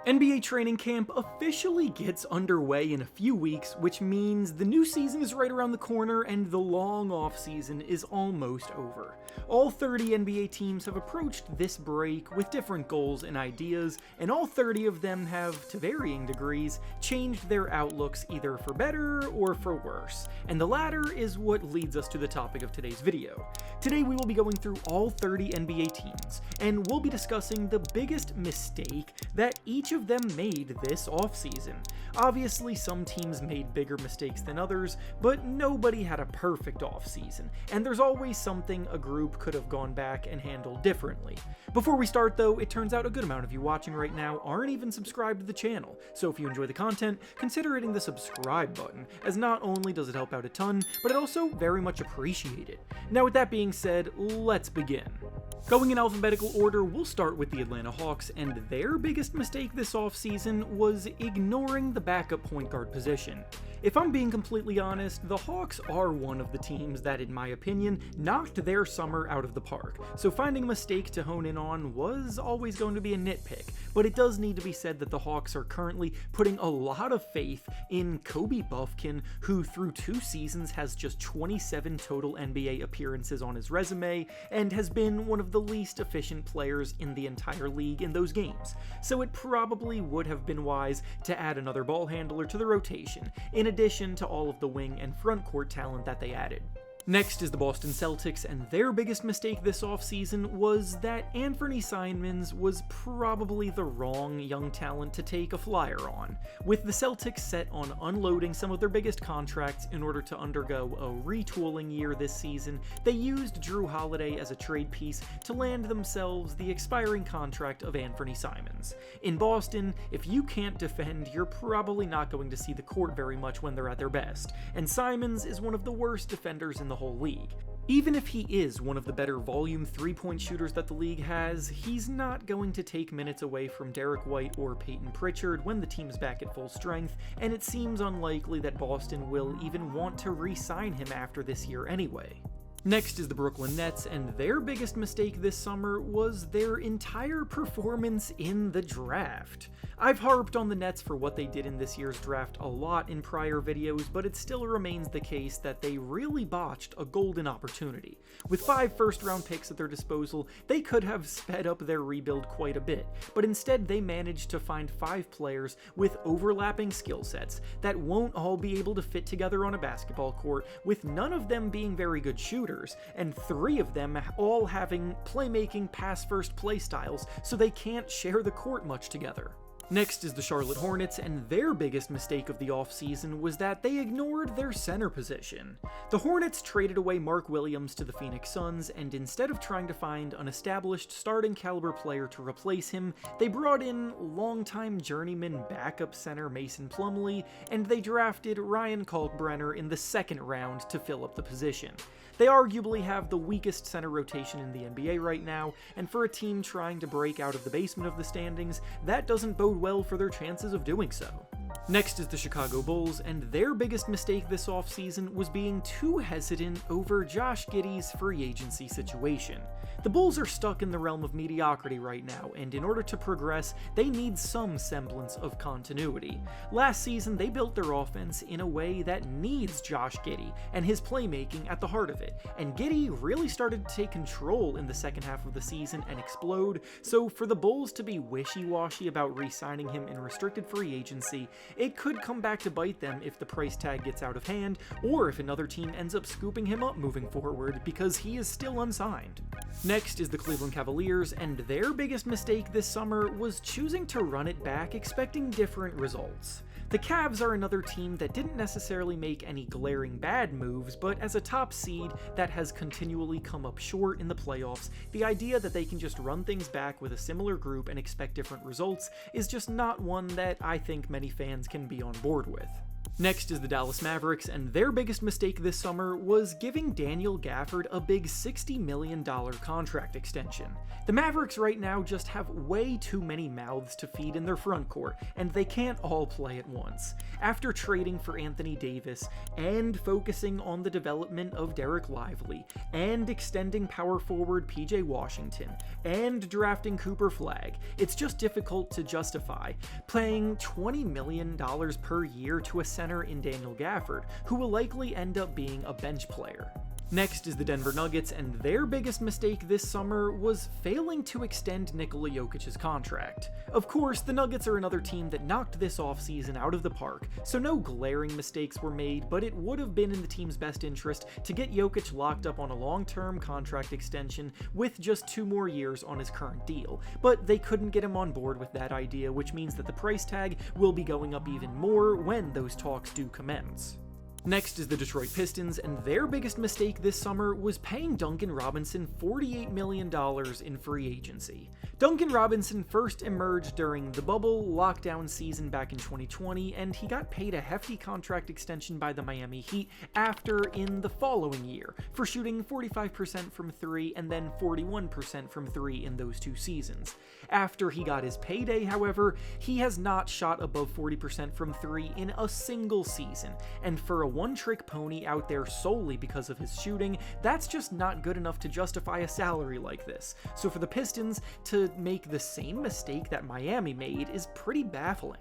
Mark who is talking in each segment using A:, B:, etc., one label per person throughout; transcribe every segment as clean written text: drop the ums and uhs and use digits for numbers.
A: NBA training camp officially gets underway in a few weeks, which means the new season is right around the corner and the long off-season is almost over. All 30 NBA teams have approached this break with different goals and ideas, and all 30 of them have, to varying degrees, changed their outlooks either for better or for worse. And the latter is what leads us to the topic of today's video. Today we will be going through all 30 NBA teams, and we'll be discussing the biggest mistake that each of them made this offseason. Obviously, some teams made bigger mistakes than others, but nobody had a perfect offseason, and there's always something a group could have gone back and handled differently. Before we start though, it turns out a good amount of you watching right now aren't even subscribed to the channel, so if you enjoy the content, consider hitting the subscribe button, as not only does it help out a ton, but it also very much appreciate it. Now with that being said, let's begin. Going in alphabetical order, we'll start with the Atlanta Hawks, and their biggest mistake this offseason was ignoring the backup point guard position. If I'm being completely honest, the Hawks are one of the teams that, in my opinion, knocked their summer out of the park, so finding a mistake to hone in on was always going to be a nitpick, but it does need to be said that the Hawks are currently putting a lot of faith in Kobe Buffkin, who through 2 seasons has just 27 total NBA appearances on his resume, and has been one of the least efficient players in the entire league in those games, so it probably would have been wise to add another ball handler to the rotation, in addition to all of the wing and front court talent that they added. Next is the Boston Celtics, and their biggest mistake this offseason was that Anfernee Simons was probably the wrong young talent to take a flyer on. With the Celtics set on unloading some of their biggest contracts in order to undergo a retooling year this season, they used Drew Holiday as a trade piece to land themselves the expiring contract of Anfernee Simons. In Boston, if you can't defend, you're probably not going to see the court very much when they're at their best, and Simons is one of the worst defenders in the whole league. Even if he is one of the better volume 3-point shooters that the league has, he's not going to take minutes away from Derek White or Peyton Pritchard when the team's back at full strength, and it seems unlikely that Boston will even want to re-sign him after this year anyway. Next is the Brooklyn Nets, and their biggest mistake this summer was their entire performance in the draft. I've harped on the Nets for what they did in this year's draft a lot in prior videos, but it still remains the case that they really botched a golden opportunity. With 5 first-round picks at their disposal, they could have sped up their rebuild quite a bit, but instead they managed to find 5 players with overlapping skill sets that won't all be able to fit together on a basketball court, with none of them being very good shooters, and 3 of them all having playmaking pass-first play styles, so they can't share the court much together. Next is the Charlotte Hornets, and their biggest mistake of the offseason was that they ignored their center position. The Hornets traded away Mark Williams to the Phoenix Suns, and instead of trying to find an established starting caliber player to replace him, they brought in longtime journeyman backup center Mason Plumlee, and they drafted Ryan Kalkbrenner in the 2nd round to fill up the position. They arguably have the weakest center rotation in the NBA right now, and for a team trying to break out of the basement of the standings, that doesn't bode well for their chances of doing so. Next is the Chicago Bulls, and their biggest mistake this offseason was being too hesitant over Josh Giddey's free agency situation. The Bulls are stuck in the realm of mediocrity right now, and in order to progress, they need some semblance of continuity. Last season, they built their offense in a way that needs Josh Giddey and his playmaking at the heart of it, and Giddey really started to take control in the second half of the season and explode, so for the Bulls to be wishy-washy about re-signing him in restricted free agency, it could come back to bite them if the price tag gets out of hand, or if another team ends up scooping him up moving forward, because he is still unsigned. Next is the Cleveland Cavaliers, and their biggest mistake this summer was choosing to run it back expecting different results. The Cavs are another team that didn't necessarily make any glaring bad moves, but as a top seed that has continually come up short in the playoffs, the idea that they can just run things back with a similar group and expect different results is just not one that I think many fans can be on board with. Next is the Dallas Mavericks, and their biggest mistake this summer was giving Daniel Gafford a big $60 million contract extension. The Mavericks right now just have way too many mouths to feed in their front court, and they can't all play at once. After trading for Anthony Davis, and focusing on the development of Derek Lively, and extending power forward PJ Washington, and drafting Cooper Flagg, it's just difficult to justify paying $20 million per year to a center in Daniel Gafford, who will likely end up being a bench player. Next is the Denver Nuggets, and their biggest mistake this summer was failing to extend Nikola Jokic's contract. Of course, the Nuggets are another team that knocked this offseason out of the park, so no glaring mistakes were made, but it would have been in the team's best interest to get Jokic locked up on a long-term contract extension with just 2 more years on his current deal. But they couldn't get him on board with that idea, which means that the price tag will be going up even more when those talks do commence. Next is the Detroit Pistons, and their biggest mistake this summer was paying Duncan Robinson $48 million in free agency. Duncan Robinson first emerged during the bubble lockdown season back in 2020, and he got paid a hefty contract extension by the Miami Heat after in the following year for shooting 45% from 3 and then 41% from 3 in those 2 seasons. After he got his payday, however, he has not shot above 40% from 3 in a single season, and for a one-trick pony out there solely because of his shooting, that's just not good enough to justify a salary like this. So for the Pistons to make the same mistake that Miami made is pretty baffling.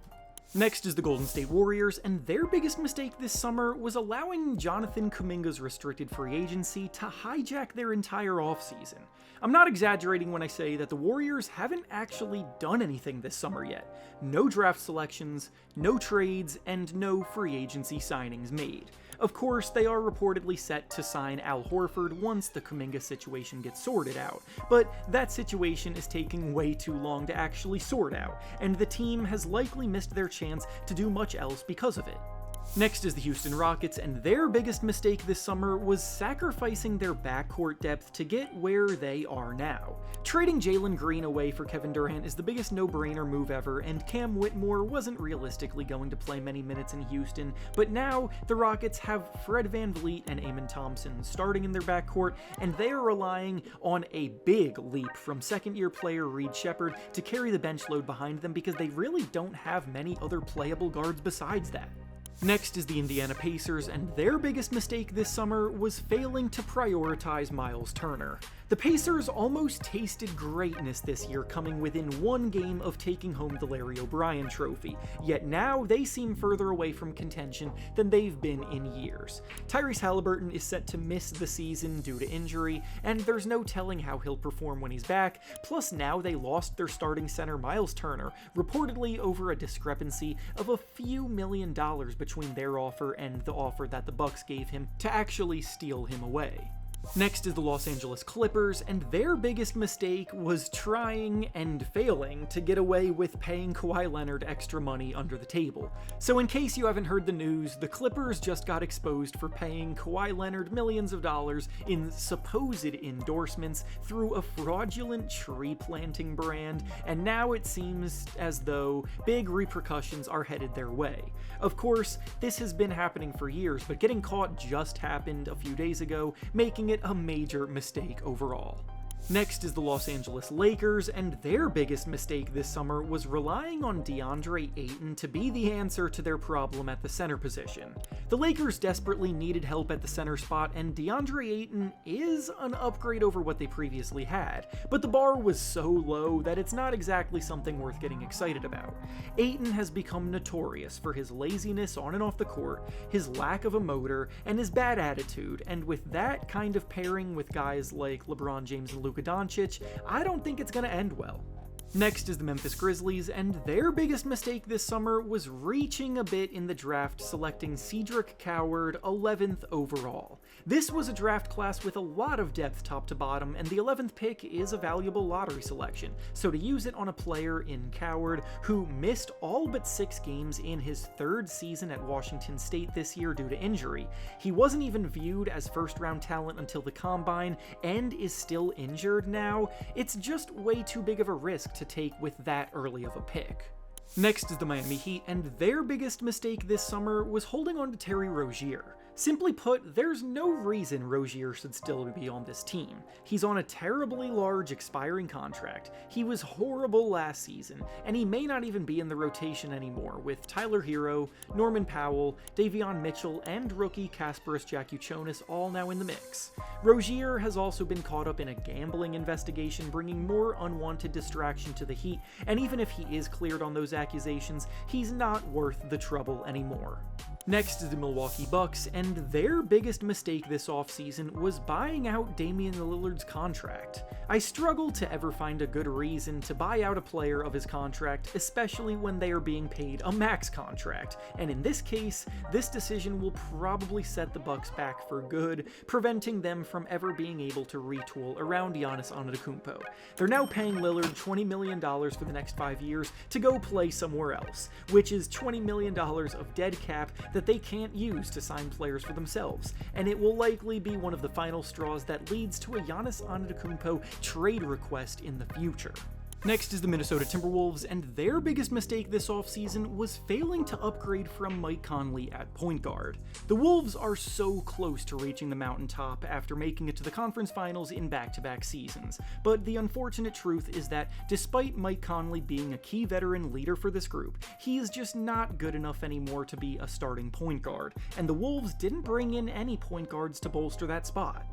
A: Next is the Golden State Warriors, and their biggest mistake this summer was allowing Jonathan Kuminga's restricted free agency to hijack their entire offseason. I'm not exaggerating when I say that the Warriors haven't actually done anything this summer yet. No draft selections, no trades, and no free agency signings made. Of course, they are reportedly set to sign Al Horford once the Kuminga situation gets sorted out, but that situation is taking way too long to actually sort out, and the team has likely missed their chance to do much else because of it. Next is the Houston Rockets, and their biggest mistake this summer was sacrificing their backcourt depth to get where they are now. Trading Jalen Green away for Kevin Durant is the biggest no-brainer move ever, and Cam Whitmore wasn't realistically going to play many minutes in Houston, but now the Rockets have Fred VanVleet and Amen Thompson starting in their backcourt, and they are relying on a big leap from second-year player Reed Shepherd to carry the bench load behind them because they really don't have many other playable guards besides that. Next is the Indiana Pacers, and their biggest mistake this summer was failing to prioritize Miles Turner. The Pacers almost tasted greatness this year, coming within 1 game of taking home the Larry O'Brien trophy, yet now they seem further away from contention than they've been in years. Tyrese Halliburton is set to miss the season due to injury, and there's no telling how he'll perform when he's back, plus now they lost their starting center Miles Turner, reportedly over a discrepancy of a few $1 million between their offer and the offer that the Bucks gave him to actually steal him away. Next is the Los Angeles Clippers, and their biggest mistake was trying and failing to get away with paying Kawhi Leonard extra money under the table. So in case you haven't heard the news, the Clippers just got exposed for paying Kawhi Leonard millions of dollars in supposed endorsements through a fraudulent tree planting brand, and now it seems as though big repercussions are headed their way. Of course, this has been happening for years, but getting caught just happened a few days ago, making it a major mistake overall. Next is the Los Angeles Lakers, and their biggest mistake this summer was relying on Deandre Ayton to be the answer to their problem at the center position. The Lakers desperately needed help at the center spot, and Deandre Ayton is an upgrade over what they previously had, but the bar was so low that it's not exactly something worth getting excited about. Ayton has become notorious for his laziness on and off the court, his lack of a motor, and his bad attitude, and with that kind of pairing with guys like LeBron James and Luka Doncic, I don't think it's going to end well. Next is the Memphis Grizzlies, and their biggest mistake this summer was reaching a bit in the draft, selecting Cedric Coward 11th overall. This was a draft class with a lot of depth top to bottom, and the 11th pick is a valuable lottery selection, so to use it on a player in Coward who missed all but 6 games in his 3rd season at Washington State this year due to injury, he wasn't even viewed as first-round talent until the Combine, and is still injured now, it's just way too big of a risk to take with that early of a pick. Next is the Miami Heat, and their biggest mistake this summer was holding on to Terry Rozier. Simply put, there's no reason Rozier should still be on this team. He's on a terribly large expiring contract, he was horrible last season, and he may not even be in the rotation anymore, with Tyler Hero, Norman Powell, Davion Mitchell, and rookie Kasparas Jakučionis all now in the mix. Rozier has also been caught up in a gambling investigation, bringing more unwanted distraction to the Heat, and even if he is cleared on those accusations, he's not worth the trouble anymore. Next is the Milwaukee Bucks, and their biggest mistake this offseason was buying out Damian Lillard's contract. I struggle to ever find a good reason to buy out a player of his contract, especially when they are being paid a max contract, and in this case, this decision will probably set the Bucks back for good, preventing them from ever being able to retool around Giannis Antetokounmpo. They're now paying Lillard $20 million for the next 5 years to go play somewhere else, which is $20 million of dead cap that they can't use to sign players for themselves, and it will likely be one of the final straws that leads to a Giannis Antetokounmpo trade request in the future. Next is the Minnesota Timberwolves, and their biggest mistake this offseason was failing to upgrade from Mike Conley at point guard. The Wolves are so close to reaching the mountaintop after making it to the conference finals in back-to-back seasons, but the unfortunate truth is that despite Mike Conley being a key veteran leader for this group, he is just not good enough anymore to be a starting point guard, and the Wolves didn't bring in any point guards to bolster that spot.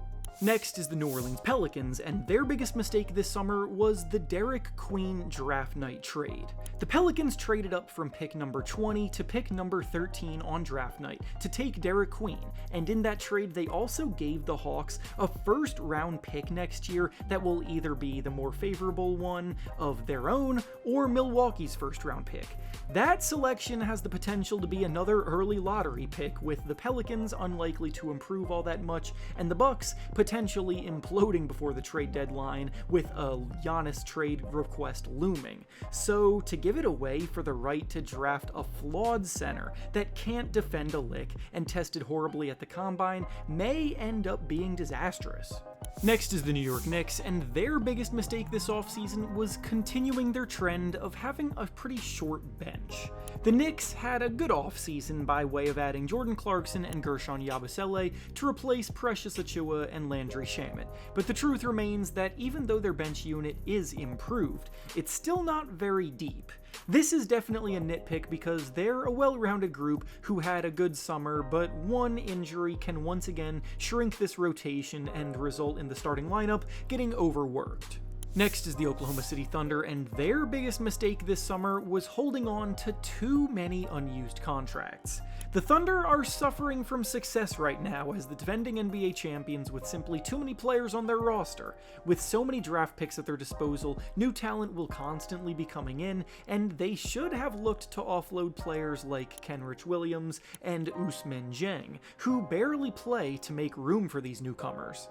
A: Next is the New Orleans Pelicans, and their biggest mistake this summer was the Derek Queen draft night trade. The Pelicans traded up from pick number 20 to pick number 13 on draft night to take Derek Queen, and in that trade they also gave the Hawks a first-round pick next year that will either be the more favorable one of their own or Milwaukee's first-round pick. That selection has the potential to be another early lottery pick, with the Pelicans unlikely to improve all that much, and the Bucks potentially imploding before the trade deadline with a Giannis trade request looming. So to give it away for the right to draft a flawed center that can't defend a lick and tested horribly at the combine may end up being disastrous. Next is the New York Knicks, and their biggest mistake this offseason was continuing their trend of having a pretty short bench. The Knicks had a good offseason by way of adding Jordan Clarkson and Gershon Yabusele to replace Precious Achiuwa and Landry Shamet, but the truth remains that even though their bench unit is improved, it's still not very deep. This is definitely a nitpick because they're a well-rounded group who had a good summer, but one injury can once again shrink this rotation and result in the starting lineup getting overworked. Next is the Oklahoma City Thunder, and their biggest mistake this summer was holding on to too many unused contracts. The Thunder are suffering from success right now as the defending NBA champions with simply too many players on their roster. With so many draft picks at their disposal, new talent will constantly be coming in, and they should have looked to offload players like Kenrich Williams and Ousmane Dieng, who barely play to make room for these newcomers.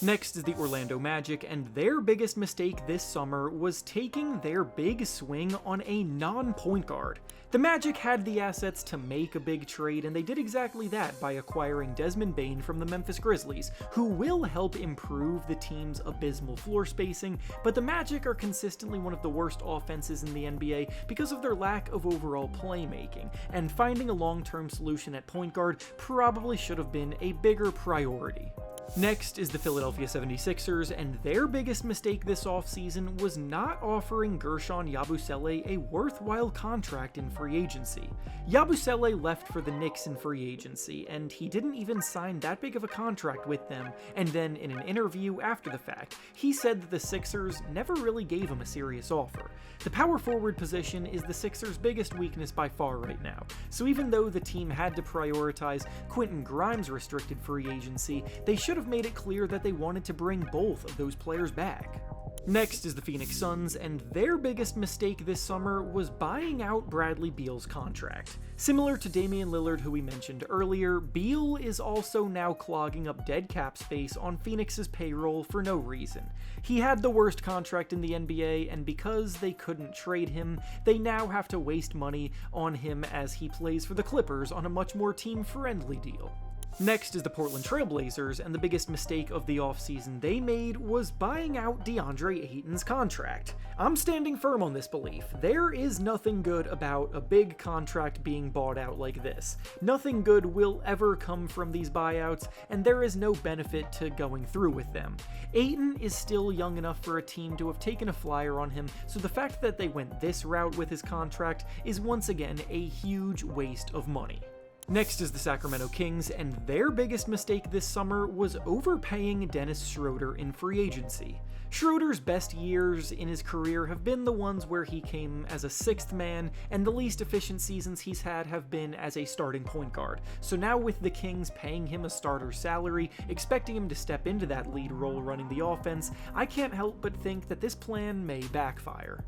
A: Next is the Orlando Magic, and their biggest mistake this summer was taking their big swing on a non-point guard. The Magic had the assets to make a big trade, and they did exactly that by acquiring Desmond Bane from the Memphis Grizzlies, who will help improve the team's abysmal floor spacing, but the Magic are consistently one of the worst offenses in the NBA because of their lack of overall playmaking, and finding a long-term solution at point guard probably should have been a bigger priority. Next is the Philadelphia 76ers, and their biggest mistake this offseason was not offering Gershon Yabusele a worthwhile contract in free agency. Yabusele left for the Knicks in free agency, and he didn't even sign that big of a contract with them, and then in an interview after the fact, he said that the Sixers never really gave him a serious offer. The power forward position is the Sixers' biggest weakness by far right now, so even though the team had to prioritize Quentin Grimes' restricted free agency, they should have made it clear that they wanted to bring both of those players back. Next is the Phoenix Suns, and their biggest mistake this summer was buying out Bradley Beal's contract. Similar to Damian Lillard, who we mentioned earlier, Beal is also now clogging up dead cap space on Phoenix's payroll for no reason. He had the worst contract in the NBA, and because they couldn't trade him, they now have to waste money on him as he plays for the Clippers on a much more team-friendly deal. Next is the Portland Trail Blazers, and the biggest mistake of the offseason they made was buying out Deandre Ayton's contract. I'm standing firm on this belief. There is nothing good about a big contract being bought out like this. Nothing good will ever come from these buyouts, and there is no benefit to going through with them. Ayton is still young enough for a team to have taken a flyer on him, so the fact that they went this route with his contract is once again a huge waste of money. Next is the Sacramento Kings, and their biggest mistake this summer was overpaying Dennis Schroeder in free agency. Schroeder's best years in his career have been the ones where he came as a sixth man, and the least efficient seasons he's had have been as a starting point guard. So now with the Kings paying him a starter salary, expecting him to step into that lead role running the offense, I can't help but think that this plan may backfire.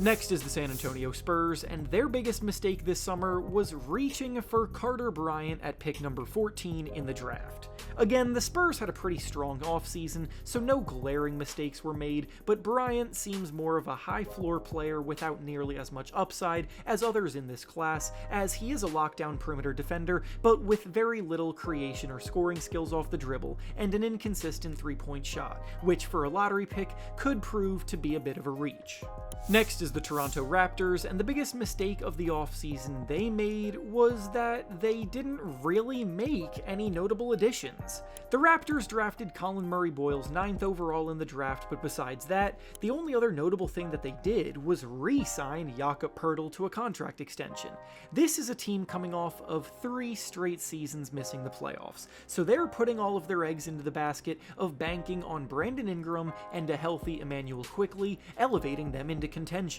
A: Next is the San Antonio Spurs, and their biggest mistake this summer was reaching for Carter Bryant at pick number 14 in the draft. Again, the Spurs had a pretty strong offseason, so no glaring mistakes were made, but Bryant seems more of a high-floor player without nearly as much upside as others in this class, as he is a lockdown perimeter defender, but with very little creation or scoring skills off the dribble, and an inconsistent three-point shot, which for a lottery pick could prove to be a bit of a reach. Next is the Toronto Raptors, and the biggest mistake of the offseason they made was that they didn't really make any notable additions. The Raptors drafted Colin Murray-Boyles 9th overall in the draft, but besides that, the only other notable thing that they did was re-sign Jakob Poeltl to a contract extension. This is a team coming off of 3 straight seasons missing the playoffs, so they're putting all of their eggs into the basket of banking on Brandon Ingram and a healthy Emmanuel Quickley, elevating them into contention.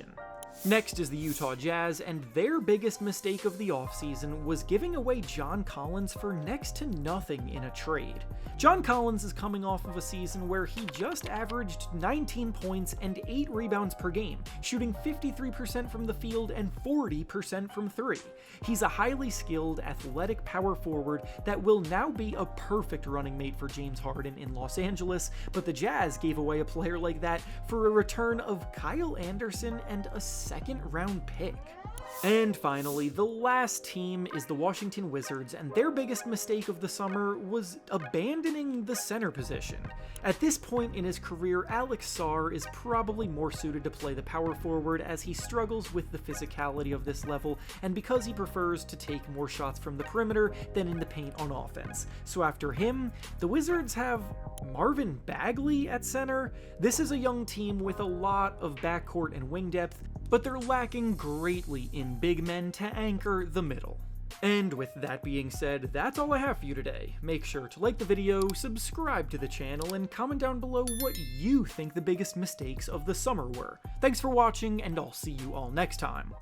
A: Next is the Utah Jazz, and their biggest mistake of the offseason was giving away John Collins for next to nothing in a trade. John Collins is coming off of a season where he just averaged 19 points and 8 rebounds per game, shooting 53% from the field and 40% from 3. He's a highly skilled, athletic power forward that will now be a perfect running mate for James Harden in Los Angeles, but the Jazz gave away a player like that for a return of Kyle Anderson and a second-round pick. And finally, the last team is the Washington Wizards, and their biggest mistake of the summer was abandoning the center position. At this point in his career, Alex Sarr is probably more suited to play the power forward as he struggles with the physicality of this level, and because he prefers to take more shots from the perimeter than in the paint on offense. So after him, the Wizards have Marvin Bagley at center. This is a young team with a lot of backcourt and wing depth, but they're lacking greatly in big men to anchor the middle. And with that being said, that's all I have for you today. Make sure to like the video, subscribe to the channel, and comment down below what you think the biggest mistakes of the summer were. Thanks for watching, and I'll see you all next time.